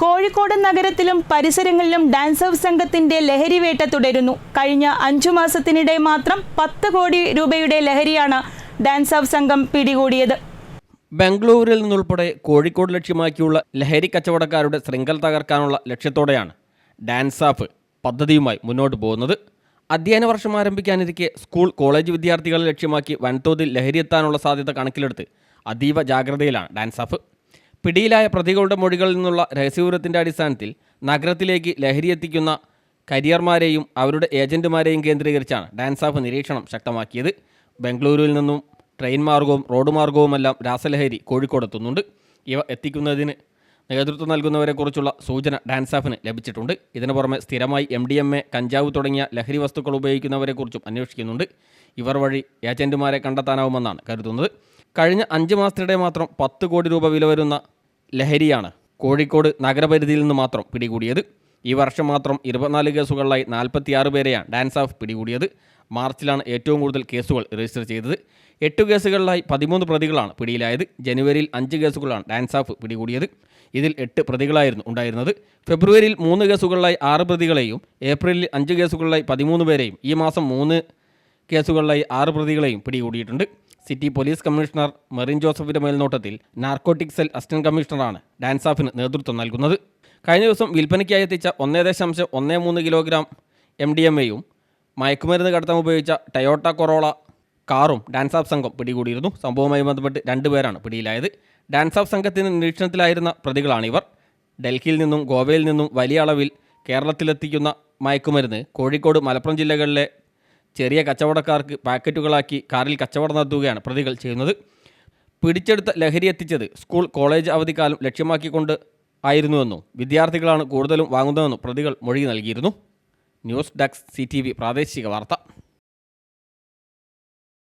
കോഴിക്കോട് നഗരത്തിലും പരിസരങ്ങളിലും dance of സംഘത്തിന്റെ ലഹരിവേട്ട തുടരുന്നു. കഴിഞ്ഞ 5 മാസത്തിനിടെ മാത്രം 10 കോടി രൂപയുടെ ലഹരിയാണ് ഡാൻസ് ഓഫ് സംഘം പിടികൂടിയത്. ബംഗളൂരിൽ നിന്നുൾപ്പെടെ കോഴിക്കോട് ലക്ഷ്യമാക്കിയുള്ള ലഹരി കച്ചവടക്കാരുടെ ശൃംഖല തകർക്കാനുള്ള ലക്ഷ്യത്തോടെയാണ് ഡാൻസ് ഓഫ് പദ്ധതിയുമായി മുന്നോട്ട് പോകുന്നത്. അധ്യയന വർഷം ആരംഭിക്കാനിരിക്കെ സ്കൂൾ കോളേജ് വിദ്യാർത്ഥികളെ ലക്ഷ്യമാക്കി വൻതോതിൽ ലഹരിയെത്താനുള്ള സാധ്യത കണക്കിലെടുത്ത് അതീവ ജാഗ്രതയിലാണ് ഡാൻസ് ഓഫ്. പിടിയിലായ പ്രതികളുടെ മൊഴികളിൽ നിന്നുള്ള രഹസ്യവിവരത്തിൻ്റെ അടിസ്ഥാനത്തിൽ നഗരത്തിലേക്ക് ലഹരിയെത്തിക്കുന്ന കരിയർമാരെയും അവരുടെ ഏജന്റുമാരെയും കേന്ദ്രീകരിച്ചാണ് ഡാൻസ് ഓഫ് നിരീക്ഷണം ശക്തമാക്കിയത്. ബംഗളൂരുവിൽ നിന്നും ട്രെയിൻ മാർഗവും റോഡ് മാർഗവുമെല്ലാം രാസലഹരി കോഴിക്കോടെത്തുന്നുണ്ട്. ഇവ എത്തിക്കുന്നതിന് നേതൃത്വം നൽകുന്നവരെക്കുറിച്ചുള്ള സൂചന ഡാൻസ് ഓഫിന് ലഭിച്ചിട്ടുണ്ട്. ഇതിനു പുറമെ സ്ഥിരമായി MDMA, കഞ്ചാവ് തുടങ്ങിയ ലഹരി വസ്തുക്കൾ ഉപയോഗിക്കുന്നവരെക്കുറിച്ചും അന്വേഷിക്കുന്നുണ്ട്. ഇവർ വഴി ഏജന്റുമാരെ കണ്ടെത്താനാവുമെന്നാണ് കരുതുന്നത്. കഴിഞ്ഞ 5 മാസത്തിനിടെ മാത്രം 10 കോടി രൂപ വില വരുന്ന ലഹരിയാണ് കോഴിക്കോട് നഗരപരിധിയിൽ നിന്ന് മാത്രം പിടികൂടിയത്. ഈ വർഷം മാത്രം 24 കേസുകളിലായി 46 പേരെയാണ് ഡാൻസ് ഓഫ് പിടികൂടിയത്. മാർച്ചിലാണ് ഏറ്റവും കൂടുതൽ കേസുകൾ രജിസ്റ്റർ ചെയ്തത്. 8 കേസുകളിലായി 13 പ്രതികളാണ് പിടിയിലായത്. ജനുവരിയിൽ 5 കേസുകളാണ് ഡാൻസ് ഓഫ് പിടികൂടിയത്. ഇതിൽ 8 പ്രതികളായിരുന്നു ഉണ്ടായിരുന്നത്. ഫെബ്രുവരിയിൽ 3 കേസുകളിലായി 6 പ്രതികളെയും ഏപ്രിലിൽ 5 കേസുകളിലായി 13 പേരെയും ഈ മാസം 3 കേസുകളിലായി 6 പ്രതികളെയും പിടികൂടിയിട്ടുണ്ട്. സിറ്റി പോലീസ് കമ്മീഷണർ മെറിൻ ജോസഫിൻ്റെ മേൽനോട്ടത്തിൽ നാർക്കോട്ടിക് സെൽ അസിസ്റ്റന്റ് കമ്മീഷണറാണ് ഡാൻസ് ഓഫിന് നേതൃത്വം നൽകുന്നത്. കഴിഞ്ഞ ദിവസം വിൽപ്പനയ്ക്കായി എത്തിച്ച 1.13 കിലോഗ്രാം MDMA-യും മയക്കുമരുന്ന് കടത്താൻ ഉപയോഗിച്ച ടൊയോട്ട കൊറോള കാറും ഡാൻസ് ഓഫ് സംഘം പിടികൂടിയിരുന്നു. സംഭവവുമായി ബന്ധപ്പെട്ട് 2 പേരാണ് പിടിയിലായത്. ഡാൻസ് ഓഫ് സംഘത്തിന് നിരീക്ഷണത്തിലായിരുന്ന പ്രതികളാണിവർ. ഡൽഹിയിൽ നിന്നും ഗോവയിൽ നിന്നും വലിയ അളവിൽ കേരളത്തിലെത്തിക്കുന്ന മയക്കുമരുന്ന് കോഴിക്കോട്, മലപ്പുറം ജില്ലകളിലെ ചെറിയ കച്ചവടക്കാർക്ക് പാക്കറ്റുകളാക്കി കാറിൽ കച്ചവടം നടത്തുകയാണ് പ്രതികൾ ചെയ്യുന്നത്. പിടിച്ചെടുത്ത ലഹരി എത്തിച്ചത് സ്കൂൾ കോളേജ് അവധിക്കാലം ലക്ഷ്യമാക്കിക്കൊണ്ട് ആയിരുന്നുവെന്നും വിദ്യാർത്ഥികളാണ് കൂടുതലും വാങ്ങുന്നതെന്നും പ്രതികൾ മൊഴി നൽകിയിരുന്നു. ന്യൂസ് ഡെസ്ക് CTV പ്രാദേശിക വാർത്ത.